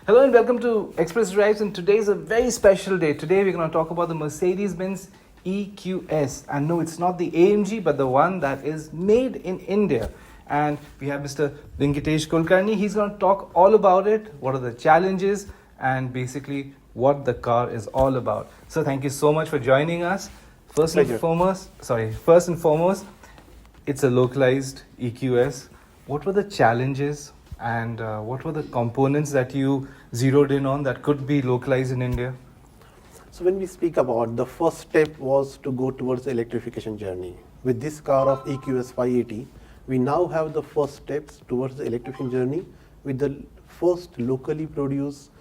Hello and welcome to Express Drives, and today is a very special day. Today we're going to talk about the Mercedes-Benz EQS. And no, it's not the AMG, but the one that is made in India. And we have Mr. Vyankatesh Kulkarni. He's going to talk all about it, what are the challenges, and basically what the car is all about. So thank you so much for joining us. First and foremost, it's a localized EQS. What were the challenges and what were the components that you zeroed in on that could be localized in India? So when we speak about, the first step was to go towards the electrification journey. With this car of EQS 580, we now have the first steps towards the electrification journey with the first locally produced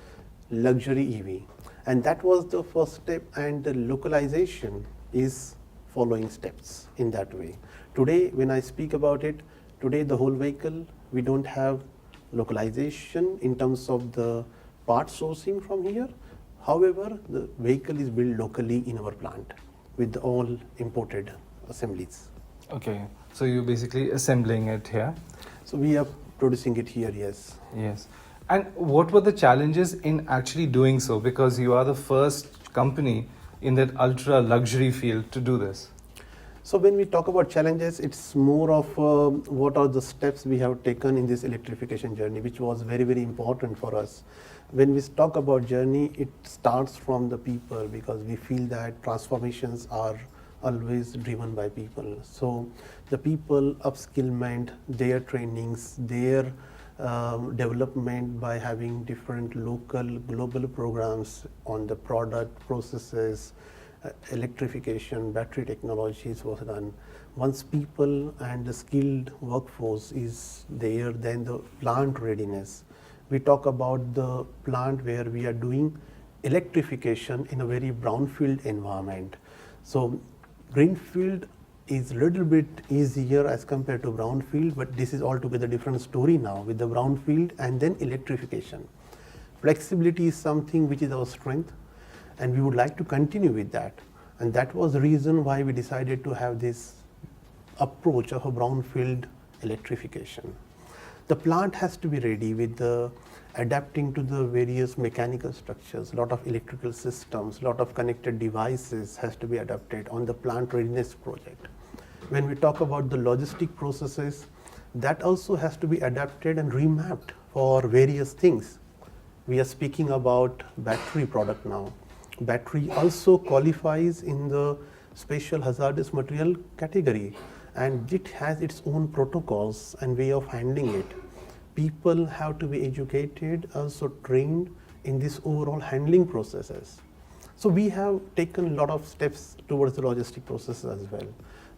luxury EV. And that was the first step, and the localization is following steps in that way. Today, when I speak about it, today the whole vehicle, we don't have localization in terms of the part sourcing from here. However, the vehicle is built locally in our plant with all imported assemblies. Okay, so you're basically assembling it here? So we are producing it here, yes. Yes. And what were the challenges in actually doing so? Because you are the first company in that ultra luxury field to do this. So when we talk about challenges, it's more of what are the steps we have taken in this electrification journey, which was very, very important for us. When we talk about journey, it starts from the people, because we feel that transformations are always driven by people. So the people upskillment, their trainings, their development by having different local, global programs on the product, processes, electrification, battery technologies was done. Once people and the skilled workforce is there, then the plant readiness. We talk about the plant where we are doing electrification in a very brownfield environment. So greenfield is a little bit easier as compared to brownfield, but this is altogether different story now with the brownfield and then electrification. Flexibility is something which is our strength, and we would like to continue with that. And that was the reason why we decided to have this approach of a brownfield electrification. The plant has to be ready with the adapting to the various mechanical structures, lot of electrical systems, lot of connected devices has to be adapted on the plant readiness project. When we talk about the logistic processes, that also has to be adapted and remapped for various things. We are speaking about battery product now. Battery also qualifies in the special hazardous material category, and it has its own protocols and way of handling it. People have to be educated, also trained in this overall handling processes. So we have taken a lot of steps towards the logistic processes as well.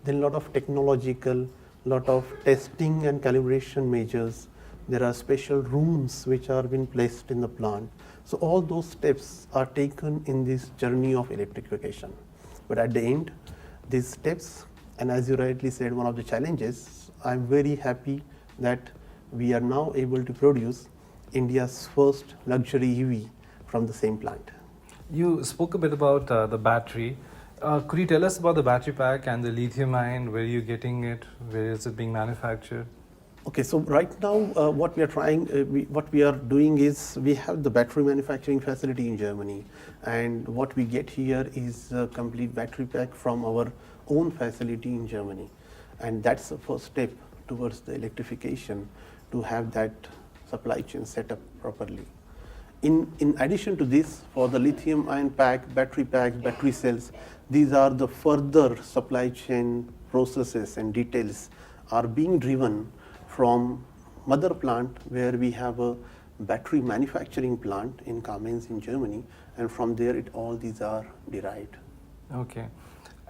Then a lot of technological, lot of testing and calibration measures. There are special rooms which are being placed in the plant. So all those steps are taken in this journey of electrification. But at the end, these steps, and as you rightly said, one of the challenges, I'm very happy that we are now able to produce India's first luxury EV from the same plant. You spoke a bit about the battery. Could you tell us about the battery pack and the lithium ion? Where are you getting it? Where is it being manufactured? Okay, so right now what we are doing is we have the battery manufacturing facility in Germany, and what we get here is a complete battery pack from our own facility in Germany, and that's the first step towards the electrification, to have that supply chain set up properly. In addition to this, for the lithium ion pack, battery cells, these are the further supply chain processes and details are being driven from mother plant, where we have a battery manufacturing plant in Kamenz in Germany, and from there all these are derived. Okay.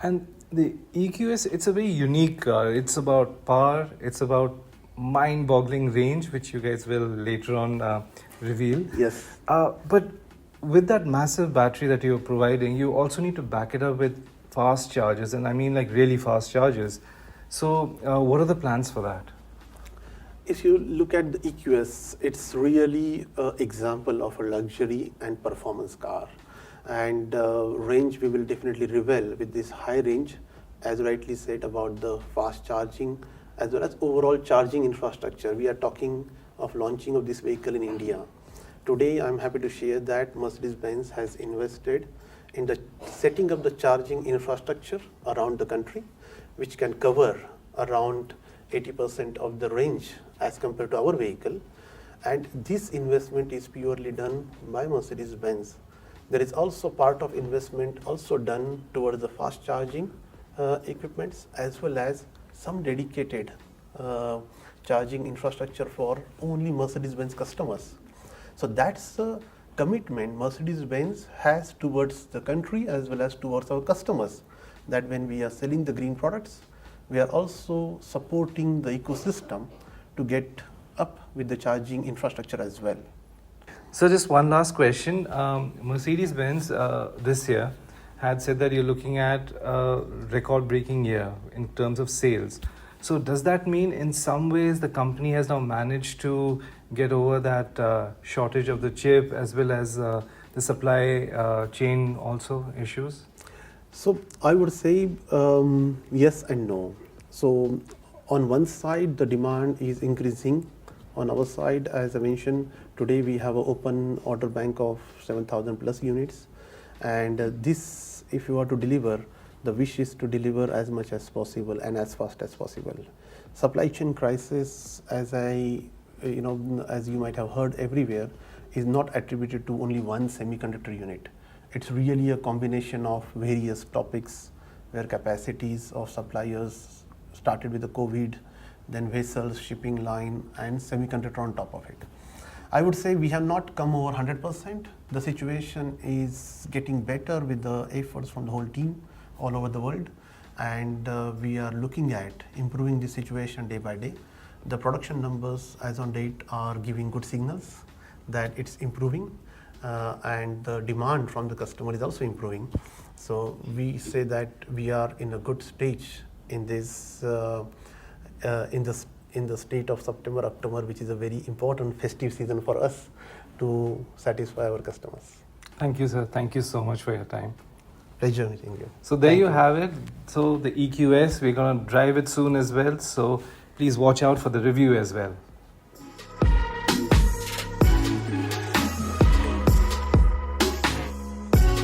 And the EQS, it's a very unique car. It's about power, it's about mind-boggling range, which you guys will later on reveal. Yes. But with that massive battery that you're providing, you also need to back it up with fast chargers, and I mean like really fast chargers. So what are the plans for that? If you look at the EQS, it's really an example of a luxury and performance car. And range we will definitely reveal with this high range, as rightly said about the fast charging, as well as overall charging infrastructure. We are talking of launching of this vehicle in India. today I'm happy to share that Mercedes-Benz has invested in the setting up the charging infrastructure around the country, which can cover around 80% of the range as compared to our vehicle. And this investment is purely done by Mercedes-Benz. There is also part of investment also done towards the fast charging equipments, as well as some dedicated charging infrastructure for only Mercedes-Benz customers. So that's the commitment Mercedes-Benz has towards the country as well as towards our customers, that when we are selling the green products, we are also supporting the ecosystem to get up with the charging infrastructure as well. So just one last question. Mercedes-Benz this year had said that you're looking at a record-breaking year in terms of sales. So does that mean in some ways the company has now managed to get over that shortage of the chip as well as the supply chain also issues? So I would say yes and no. So on one side, the demand is increasing. On our side, as I mentioned, today we have an open order bank of 7,000 plus units. And this, if you are to deliver, the wish is to deliver as much as possible and as fast as possible. Supply chain crisis, as you might have heard everywhere, is not attributed to only one semiconductor unit. It's really a combination of various topics where capacities of suppliers started with the COVID, then vessels, shipping line, and semiconductor on top of it. I would say we have not come over 100%. The situation is getting better with the efforts from the whole team all over the world, and we are looking at improving the situation day by day. The production numbers as on date are giving good signals that it's improving, and the demand from the customer is also improving. So we say that we are in a good stage in this in the state of September, October, which is a very important festive season for us to satisfy our customers. Thank you, sir. Thank you so much for your time. Pleasure meeting you. So there you have it. So the EQS, we're going to drive it soon as well. So please watch out for the review as well.